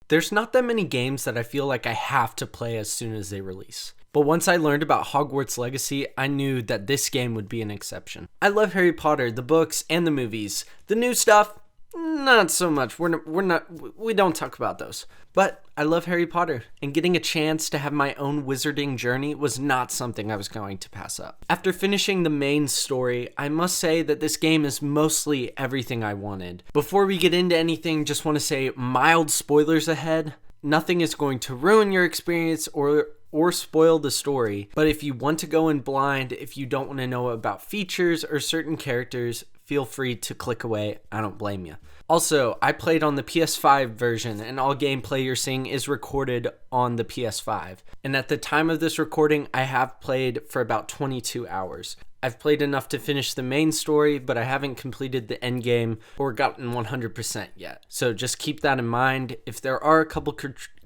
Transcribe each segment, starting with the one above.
There's not that many games that I feel like I have to play as soon as they release. But once I learned about Hogwarts Legacy, I knew that this game would be an exception. I love Harry Potter, the books, and the movies. The new stuff, not so much. We don't talk about those. But I love Harry Potter, and getting a chance to have my own wizarding journey was not something I was going to pass up. After finishing the main story, I must say that this game is mostly everything I wanted. Before we get into anything, just want to say mild spoilers ahead. Nothing is going to ruin your experience or spoil the story, but if you want to go in blind, if you don't want to know about features or certain characters, feel free to click away. I don't blame you. Also, I played on the PS5 version, and all gameplay you're seeing is recorded on the PS5. And at the time of this recording, I have played for about 22 hours. I've played enough to finish the main story, but I haven't completed the end game or gotten 100% yet. So just keep that in mind. If there are a couple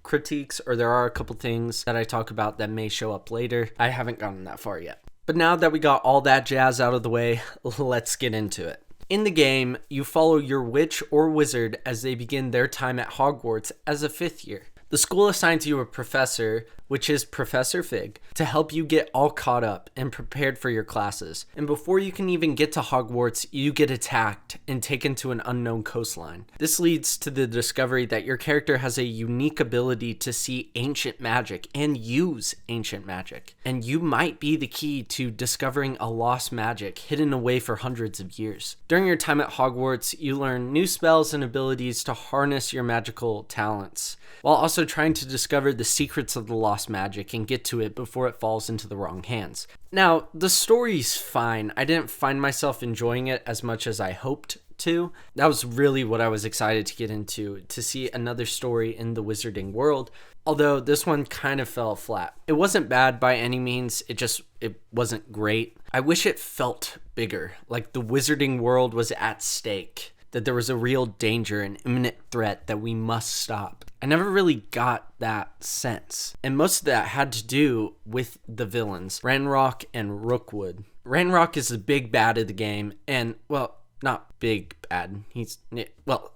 critiques or there are a couple things that I talk about that may show up later, I haven't gotten that far yet. But now that we got all that jazz out of the way, let's get into it. In the game, you follow your witch or wizard as they begin their time at Hogwarts as a 5th year. The school assigns you a professor, which is Professor Fig, to help you get all caught up and prepared for your classes. And before you can even get to Hogwarts, you get attacked and taken to an unknown coastline. This leads to the discovery that your character has a unique ability to see ancient magic and use ancient magic. And you might be the key to discovering a lost magic hidden away for hundreds of years. During your time at Hogwarts, you learn new spells and abilities to harness your magical talents, while also trying to discover the secrets of the lost magic and get to it before it falls into the wrong hands. Now, the story's fine. I didn't find myself enjoying it as much as I hoped to. That was really what I was excited to get into, to see another story in the wizarding world, although this one kind of fell flat. It wasn't bad by any means, it wasn't great. I wish it felt bigger, like the wizarding world was at stake, that there was a real danger, an imminent threat that we must stop. I never really got that sense. And most of that had to do with the villains, Ranrock and Rookwood. Ranrock is the big bad of the game, and, well, not big bad.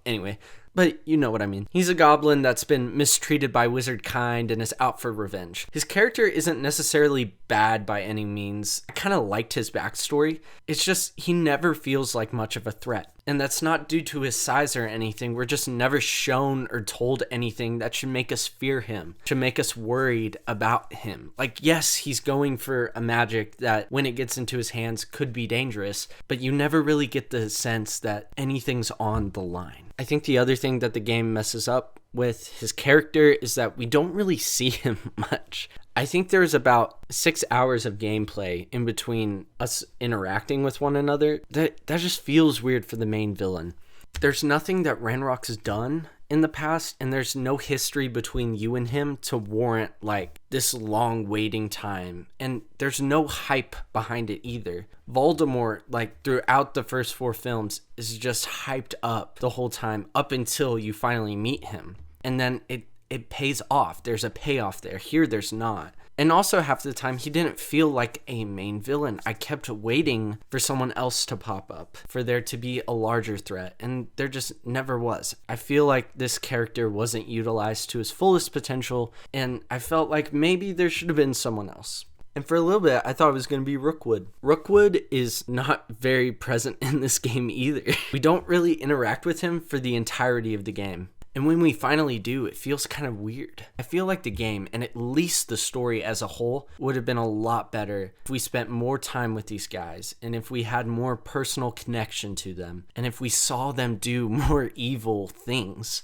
Anyway, but you know what I mean. He's a goblin that's been mistreated by wizard kind and is out for revenge. His character isn't necessarily bad by any means. I kind of liked his backstory. It's just he never feels like much of a threat. And that's not due to his size or anything. We're just never shown or told anything that should make us fear him, should make us worried about him. Like, yes, he's going for a magic that when it gets into his hands could be dangerous, but you never really get the sense that anything's on the line. I think the other thing that the game messes up with his character is that we don't really see him much. I think there's about 6 hours of gameplay in between us interacting with one another. That just feels weird for the main villain. There's nothing that Ranrock's done in the past, and there's no history between you and him to warrant like this long waiting time, and there's no hype behind it either. Voldemort, like throughout the first 4 films, is just hyped up the whole time up until you finally meet him, and then it pays off. There's a payoff there. Here there's not. And also half the time he didn't feel like a main villain. I kept waiting for someone else to pop up, for there to be a larger threat, and there just never was. I feel like this character wasn't utilized to his fullest potential, and I felt like maybe there should have been someone else. And for a little bit, I thought it was going to be Rookwood. Rookwood is not very present in this game either. We don't really interact with him for the entirety of the game. And when we finally do, it feels kind of weird. I feel like the game, and at least the story as a whole, would have been a lot better if we spent more time with these guys, and if we had more personal connection to them, and if we saw them do more evil things.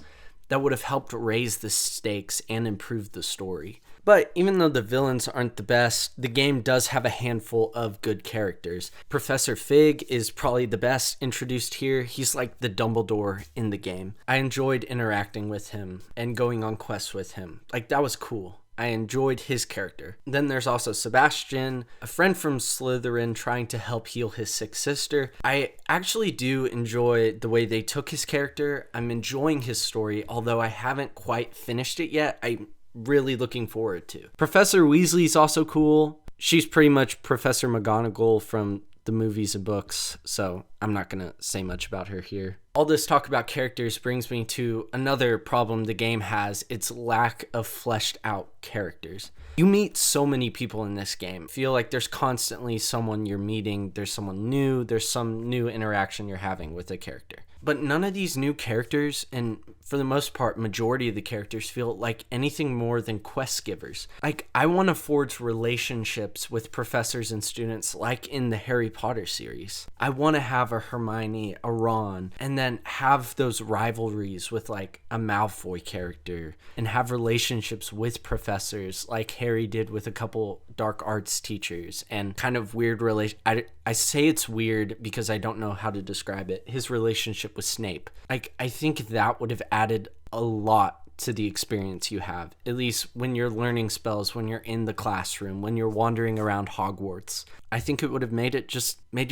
That would have helped raise the stakes and improve the story. But even though the villains aren't the best, the game does have a handful of good characters. Professor Fig is probably the best introduced here. He's like the Dumbledore in the game. I enjoyed interacting with him and going on quests with him. Like, that was cool. I enjoyed his character. Then there's also Sebastian, a friend from Slytherin trying to help heal his sick sister. I actually do enjoy the way they took his character. I'm enjoying his story, although I haven't quite finished it yet. I'm really looking forward to. Professor Weasley's also cool. She's pretty much Professor McGonagall from the movies and books, so I'm not going to say much about her here. All this talk about characters brings me to another problem the game has, its lack of fleshed out characters. You meet so many people in this game. I feel like there's constantly someone you're meeting, there's someone new, there's some new interaction you're having with a character. But none of these new characters, and for the most part, majority of the characters feel like anything more than quest givers. Like, I want to forge relationships with professors and students like in the Harry Potter series. I want to have a Hermione, a Ron, and then have those rivalries with like a Malfoy character and have relationships with professors like Harry did with a couple dark arts teachers, and kind of weird I say it's weird because I don't know how to describe it. His relationship with Snape. Like, I think that would have added a lot to the experience you have, at least when you're learning spells, when you're in the classroom, when you're wandering around Hogwarts. I think it would have made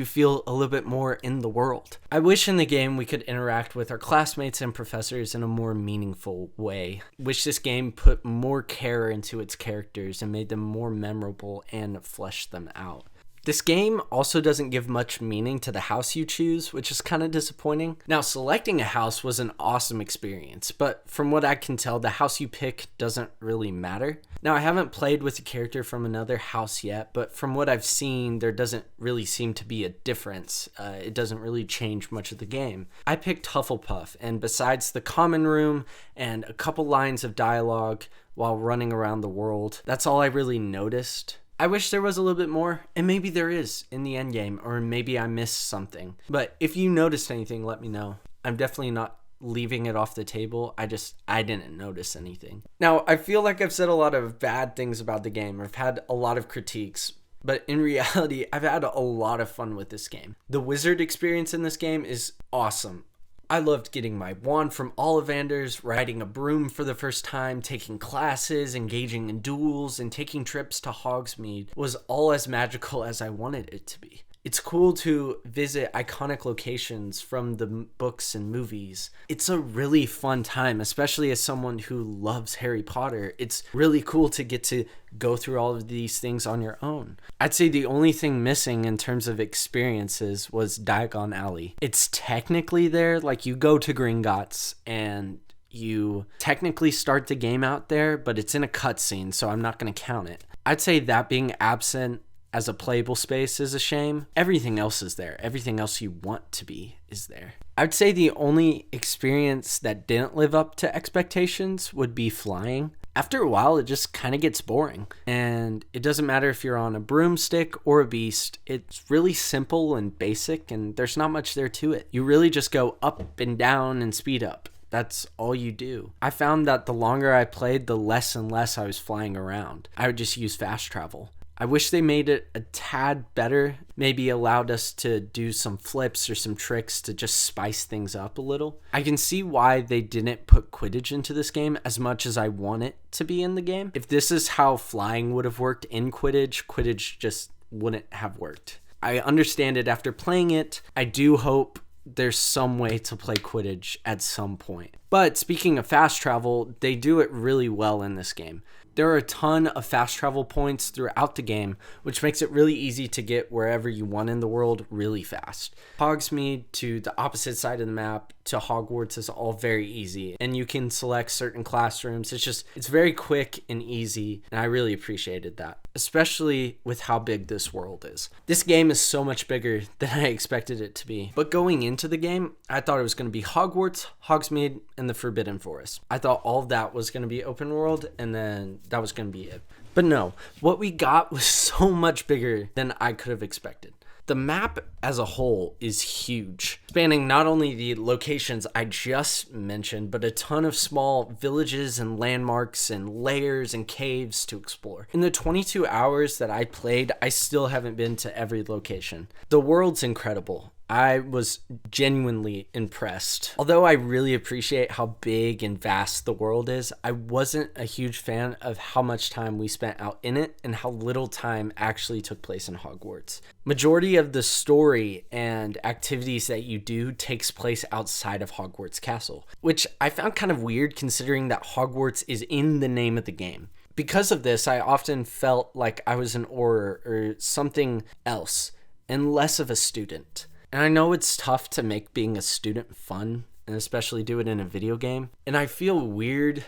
you feel a little bit more in the world. I wish in the game we could interact with our classmates and professors in a more meaningful way. Wish this game put more care into its characters and made them more memorable and fleshed them out. This game also doesn't give much meaning to the house you choose, which is kind of disappointing. Now, selecting a house was an awesome experience, but from what I can tell, the house you pick doesn't really matter. Now, I haven't played with a character from another house yet, but from what I've seen, there doesn't really seem to be a difference. It doesn't really change much of the game. I picked Hufflepuff, and besides the common room and a couple lines of dialogue while running around the world, that's all I really noticed. I wish there was a little bit more, and maybe there is in the endgame, or maybe I missed something. But if you noticed anything, let me know. I'm definitely not leaving it off the table. I didn't notice anything. Now, I feel like I've said a lot of bad things about the game. I've had a lot of critiques, but in reality, I've had a lot of fun with this game. The wizard experience in this game is awesome. I loved getting my wand from Ollivanders, riding a broom for the first time, taking classes, engaging in duels, and taking trips to Hogsmeade was all as magical as I wanted it to be. It's cool to visit iconic locations from the books and movies. It's a really fun time, especially as someone who loves Harry Potter. It's really cool to get to go through all of these things on your own. I'd say the only thing missing in terms of experiences was Diagon Alley. It's technically there, like you go to Gringotts and you technically start the game out there, but it's in a cutscene, so I'm not going to count it. I'd say that being absent as a playable space is a shame. Everything else is there. Everything else you want to be is there. I'd say the only experience that didn't live up to expectations would be flying. After a while, it just kind of gets boring. And it doesn't matter if you're on a broomstick or a beast. It's really simple and basic, and there's not much there to it. You really just go up and down and speed up. That's all you do. I found that the longer I played, the less and less I was flying around. I would just use fast travel. I wish they made it a tad better, maybe allowed us to do some flips or some tricks to just spice things up a little. I can see why they didn't put Quidditch into this game as much as I want it to be in the game. If this is how flying would have worked in Quidditch, Quidditch just wouldn't have worked. I understand it after playing it. I do hope there's some way to play Quidditch at some point. But speaking of fast travel, they do it really well in this game. There are a ton of fast travel points throughout the game, which makes it really easy to get wherever you want in the world really fast. Hogsmeade to the opposite side of the map to Hogwarts is all very easy, and you can select certain classrooms. It's very quick and easy, and I really appreciated that, especially with how big this world is. This game is so much bigger than I expected it to be. But going into the game, I thought it was going to be Hogwarts, Hogsmeade, and the Forbidden Forest. I thought all of that was going to be open world, and then that was going to be it. But no, what we got was so much bigger than I could have expected. The map as a whole is huge, spanning not only the locations I just mentioned, but a ton of small villages and landmarks and layers and caves to explore. In the 22 hours that I played, I still haven't been to every location. The world's incredible. I was genuinely impressed. Although I really appreciate how big and vast the world is, I wasn't a huge fan of how much time we spent out in it and how little time actually took place in Hogwarts. Majority of the story and activities that you do takes place outside of Hogwarts Castle, which I found kind of weird considering that Hogwarts is in the name of the game. Because of this, I often felt like I was an Auror or something else. and less of a student. And I know it's tough to make being a student fun, and especially do it in a video game. And I feel weird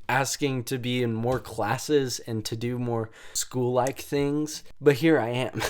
asking to be in more classes and to do more school-like things, but here I am.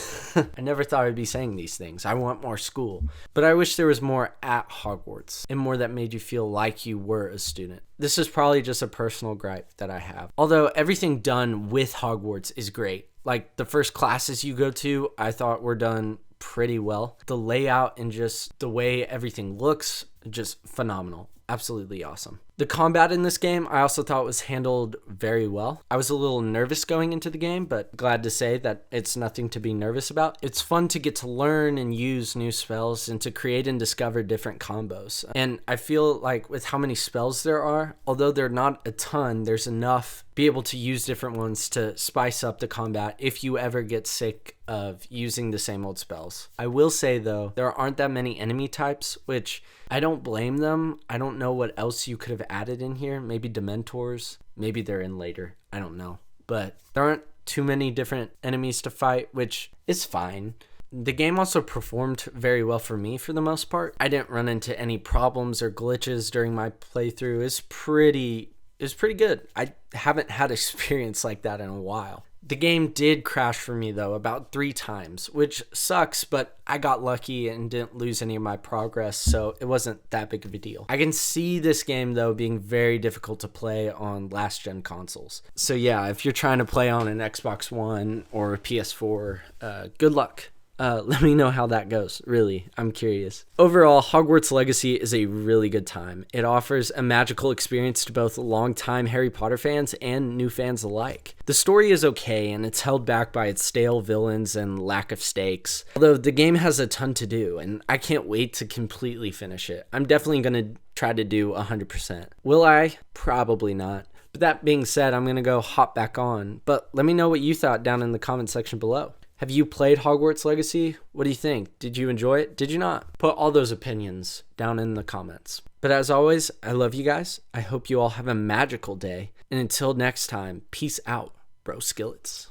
I never thought I'd be saying these things. I want more school. But I wish there was more at Hogwarts and more that made you feel like you were a student. This is probably just a personal gripe that I have. Although everything done with Hogwarts is great. Like the first classes you go to, I thought were done pretty well. The layout and just the way everything looks, just phenomenal. Absolutely awesome. The combat in this game, I also thought was handled very well. I was a little nervous going into the game, but glad to say that it's nothing to be nervous about. It's fun to get to learn and use new spells and to create and discover different combos. And I feel like with how many spells there are, although they're not a ton, there's enough be able to use different ones to spice up the combat if you ever get sick of using the same old spells. I will say though, there aren't that many enemy types, which I don't blame them. I don't know what else you could have added in here. Maybe Dementors. Maybe they're in later. I don't know. But there aren't too many different enemies to fight, which is fine. The game also performed very well for me for the most part. I didn't run into any problems or glitches during my playthrough. It's pretty good. I haven't had experience like that in a while. The game did crash for me though about 3 times, which sucks, but I got lucky and didn't lose any of my progress, so it wasn't that big of a deal. I can see this game though being very difficult to play on last gen consoles. So yeah, if you're trying to play on an Xbox One or a PS4, good luck. Let me know how that goes. Really, I'm curious. Overall, Hogwarts Legacy is a really good time. It offers a magical experience to both longtime Harry Potter fans and new fans alike. The story is okay, and it's held back by its stale villains and lack of stakes. Although the game has a ton to do, and I can't wait to completely finish it. I'm definitely going to try to do 100%. Will I? Probably not. But that being said, I'm going to go hop back on. But let me know what you thought down in the comment section below. Have you played Hogwarts Legacy? What do you think? Did you enjoy it? Did you not? Put all those opinions down in the comments. But as always, I love you guys. I hope you all have a magical day. And until next time, peace out, bro skillets.